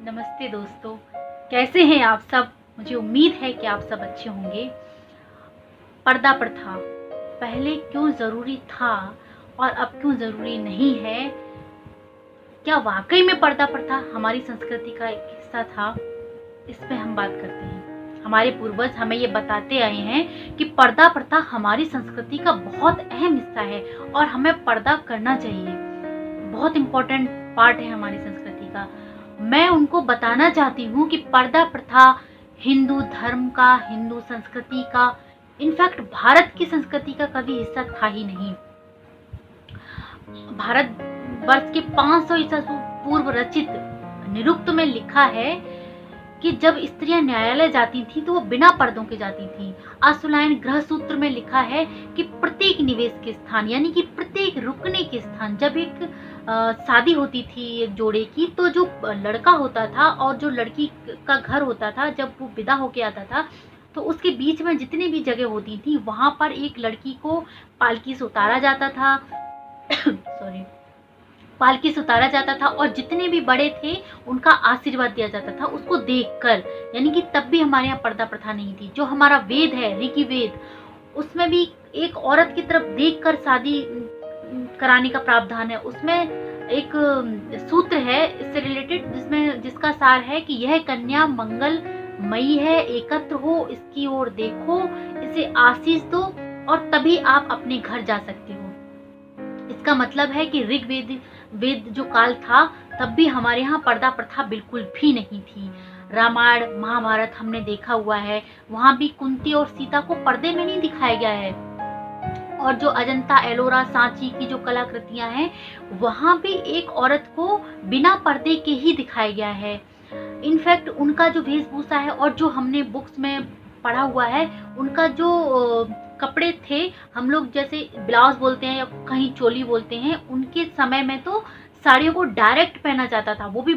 नमस्ते दोस्तों, कैसे हैं आप सब। मुझे उम्मीद है कि आप सब अच्छे होंगे। पर्दा प्रथा पहले क्यों ज़रूरी था और अब क्यों ज़रूरी नहीं है? क्या वाकई में पर्दा प्रथा हमारी संस्कृति का एक हिस्सा था? इस पे हम बात करते हैं। हमारे पूर्वज हमें ये बताते आए हैं कि पर्दा प्रथा हमारी संस्कृति का बहुत अहम हिस्सा है और हमें पर्दा करना चाहिए। बहुत इम्पोर्टेंट पार्ट है हमारी संस्कृति का। मैं उनको बताना चाहती हूँ कि पर्दा प्रथा हिंदू धर्म का, हिंदू संस्कृति का, इनफैक्ट भारत की संस्कृति का कभी हिस्सा था ही नहीं। भारत वर्ष के 500 ईसा पूर्व रचित निरुक्त में लिखा है कि जब स्त्रियां न्यायालय जाती थी तो वो बिना पर्दों के जाती थी। आशुलायन ग्रह सूत्र में लिखा है कि प्रत्येक निवेश के स्थान यानी कि प्रत्येक रुकने के स्थान, जब एक शादी होती थी एक जोड़े की, तो जो लड़का होता था और जो लड़की का घर होता था, जब वो विदा होके आता था तो उसके बीच में जितनी भी जगह होती थी वहां पर एक लड़की को पालकी से उतारा जाता था सॉरी पालकी से उतारा जाता था और जितने भी बड़े थे उनका आशीर्वाद दिया जाता था उसको देखकर। यानी कि तब भी हमारे यहाँ पर्दा प्रथा नहीं थी। जो हमारा वेद है ऋग्वेद, उसमें भी एक औरत की तरफ देखकर शादी कराने का प्रावधान है। उसमें एक सूत्र है इससे रिलेटेड जिसका सार है कि यह कन्या मंगल मई है, एकत्र हो, इसकी ओर देखो, इसे आशीष दो और तभी आप अपने घर जा सकते हो। इसका मतलब है कि ऋग्वेद जो काल था तब भी हमारे यहाँ पर्दा प्रथा बिल्कुल भी नहीं थी। रामायण महाभारत हमने देखा हुआ है, वहां भी कुंती और सीता को पर्दे में नहीं दिखाया गया है। और जो अजंता एलोरा सांची की जो कलाकृतियां हैं वहां भी एक औरत को बिना पर्दे के ही दिखाया गया है। इनफैक्ट उनका जो वेशभूषा है और जो हमने बुक्स में पढ़ा हुआ है, उनका जो कपड़े थे, हम लोग जैसे ब्लाउज बोलते हैं या कहीं चोली बोलते हैं, उनके समय में तो साड़ियों को डायरेक्ट पहना जाता था, वो भी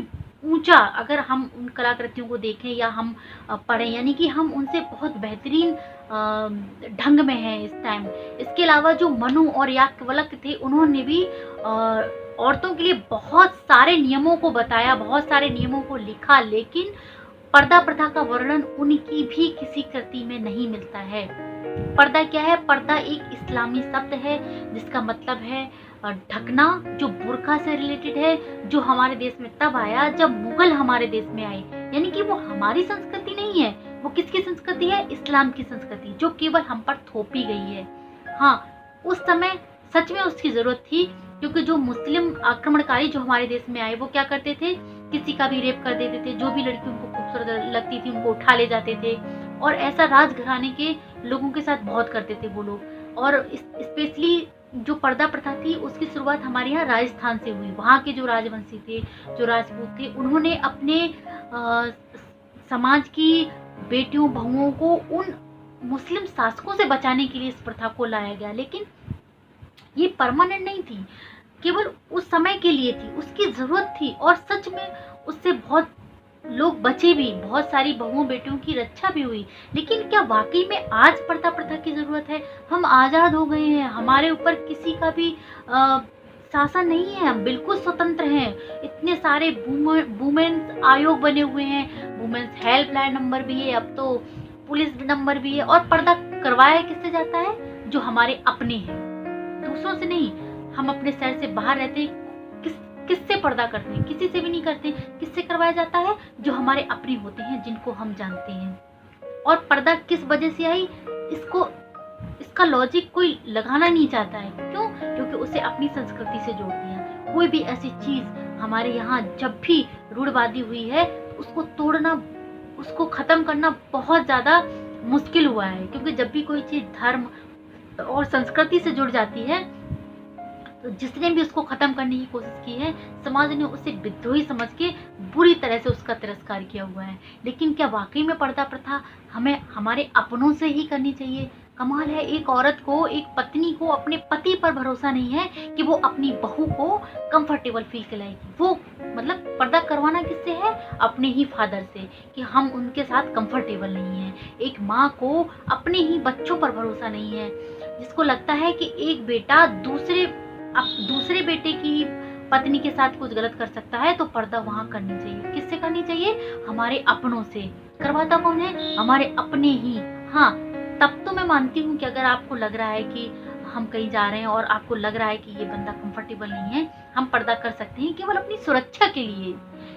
ऊंचा। अगर हम उन कलाकृतियों को देखें या हम पढ़ें, यानी कि हम उनसे बहुत बेहतरीन ढंग में हैं इस टाइम। इसके अलावा जो मनु और याज्ञवल्क्य थे, उन्होंने भी औरतों के लिए बहुत सारे नियमों को बताया, बहुत सारे नियमों को लिखा, लेकिन पर्दा प्रथा का वर्णन उनकी भी किसी कृति में नहीं मिलता है। पर्दा क्या है? पर्दा एक इस्लामी शब्द है जिसका मतलब है ढकना, जो बुर्का से रिलेटेड है, जो हमारे देश में तब आया जब मुगल हमारे देश में आए। यानी कि वो हमारी संस्कृति नहीं है, वो किसकी संस्कृति है? इस्लाम की संस्कृति, जो केवल हम पर थोपी गई है। हाँ, उस समय सच में उसकी जरूरत थी, क्योंकि जो मुस्लिम आक्रमणकारी जो हमारे देश में आए वो क्या करते थे? किसी का भी रेप कर देते थे, जो भी लड़की उनको खूबसूरत लगती थी उनको उठा ले जाते थे। और ऐसा राजघराने के लोगों के साथ बहुत करते थे वो लोग। और स्पेशली जो पर्दा प्रथा थी उसकी शुरुआत हमारे यहाँ राजस्थान से हुई। वहाँ के जो राजवंशी थे, जो राजपूत थे, उन्होंने अपने समाज की बेटियों बहुओं को उन मुस्लिम शासकों से बचाने के लिए इस प्रथा को लाया गया। लेकिन ये परमानेंट नहीं थी, केवल उस समय के लिए थी, उसकी जरूरत थी और सच में उससे बहुत लोग बचे भी, बहुत सारी बहुओं बेटियों की रक्षा भी हुई। लेकिन क्या वाकई में आज पर्दा प्रथा की जरूरत है? हम आजाद हो गए हैं, हमारे ऊपर किसी का भी शासन नहीं है, हम बिल्कुल स्वतंत्र हैं। इतने सारे वुमेन्स आयोग बने हुए हैं, वुमेन्स हेल्पलाइन नंबर भी है, अब तो पुलिस नंबर भी है। और पर्दा करवाया किससे जाता है? जो हमारे अपने हैं, दूसरों से नहीं। हम अपने शहर से बाहर रहते हैं, किससे पर्दा करते हैं? किसी से भी नहीं करते। किससे करवाया जाता है? जो हमारे अपने होते हैं, जिनको हम जानते हैं। और पर्दा किस वजह से आई, इसका लॉजिक कोई लगाना नहीं चाहता है। क्यों? क्योंकि उसे अपनी संस्कृति से जोड़ दिया। कोई भी ऐसी चीज हमारे यहाँ जब भी रूढ़वादी हुई है, उसको तोड़ना, उसको खत्म करना बहुत ज्यादा मुश्किल हुआ है। क्योंकि जब भी कोई चीज धर्म और संस्कृति से जुड़ जाती है तो जिसने भी उसको खत्म करने की कोशिश की है, समाज ने उसे विद्रोही समझ के बुरी तरह से उसका तिरस्कार किया हुआ है। लेकिन क्या वाकई में पर्दा प्रथा हमें हमारे अपनों से ही करनी चाहिए? कमाल है, एक औरत को, एक पत्नी को अपने पति पर भरोसा नहीं है कि वो अपनी बहू को कंफर्टेबल फील कराएगी। वो मतलब पर्दा करवाना किससे है? अपने ही फादर से, कि हम उनके साथ कंफर्टेबल नहीं है। एक माँ को अपने ही बच्चों पर भरोसा नहीं है, जिसको लगता है कि एक बेटा दूसरे बेटे की पत्नी के साथ कुछ गलत कर सकता है तो पर्दा वहाँ करनी चाहिए। किससे करनी चाहिए? हमारे अपनों से। करवाता कौन है? हमारे अपने ही। हाँ, तब तो मैं मानती हूँ कि अगर आपको लग रहा है कि हम कहीं जा रहे हैं और आपको लग रहा है कि ये बंदा कंफर्टेबल नहीं है, हम पर्दा कर सकते हैं केवल अपनी सुरक्षा के लिए।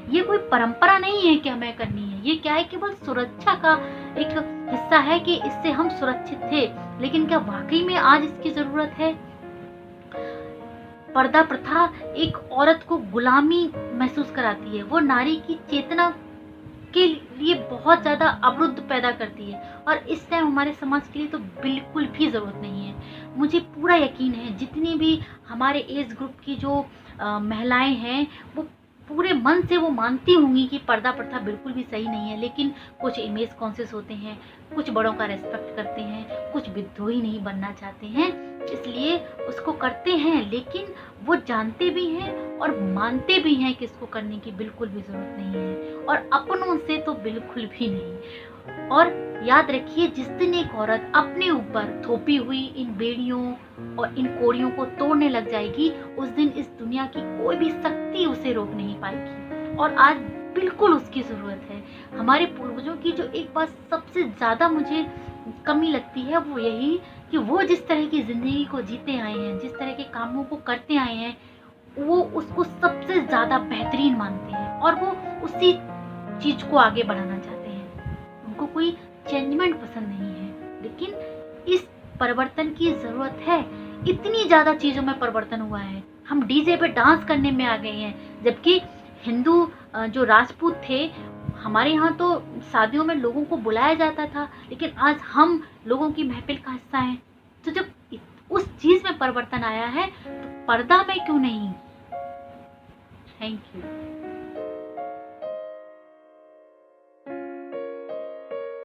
ये कोई परंपरा नहीं है कि हमें करनी है, ये क्या है, केवल सुरक्षा का एक हिस्सा है कि इससे हम सुरक्षित थे। लेकिन क्या वाकई में आज इसकी जरूरत है? पर्दा प्रथा एक औरत को गुलामी महसूस कराती है, वो नारी की चेतना के लिए बहुत ज्यादा अवरुद्ध पैदा करती है और इस टाइम हमारे समाज के लिए तो बिल्कुल भी जरूरत नहीं है। मुझे पूरा यकीन है जितनी भी हमारे एज ग्रुप की जो महिलाएं हैं वो पूरे मन से वो मानती होंगी कि पर्दा प्रथा बिल्कुल भी सही नहीं है, लेकिन कुछ इमेज कॉन्शियस होते हैं, कुछ बड़ों का रेस्पेक्ट करते हैं, कुछ विद्रोही नहीं बनना चाहते हैं, इसलिए उसको करते हैं। लेकिन वो जानते भी हैं और मानते भी हैं कि इसको करने की बिल्कुल भी जरूरत नहीं है, और अपनों से तो बिल्कुल भी नहीं। और याद रखिए, जिस दिन एक औरत अपने ऊपर थोपी हुई इन बेड़ियों और इन कोड़ियों को तोड़ने लग जाएगी, उस दिन इस दुनिया की कोई भी शक्ति उसे रोक नहीं पाएगी। और आज बिल्कुल उसकी जरूरत है। हमारे पूर्वजों की जो एक बात सबसे ज्यादा मुझे कमी लगती है वो यही कि वो जिस तरह की जिंदगी को जीते आए हैं, जिस तरह के कामों को करते आए हैं, वो उसको सबसे ज्यादा बेहतरीन मानते हैं और वो उसी चीज को आगे बढ़ाना चाहते हैं। उनको कोई चेंजमेंट पसंद नहीं है, लेकिन इस परिवर्तन की जरूरत है। इतनी ज्यादा चीजों में परिवर्तन हुआ है, हम डीजे पे डांस करने में आ गए हैं, जबकि हिंदू जो राजपूत थे, हमारे यहाँ तो शादियों में लोगों को बुलाया जाता था, लेकिन आज हम लोगों की महफिल का हिस्सा हैं। तो जब उस चीज में परिवर्तन आया है तो पर्दा में क्यों नहीं? Thank you.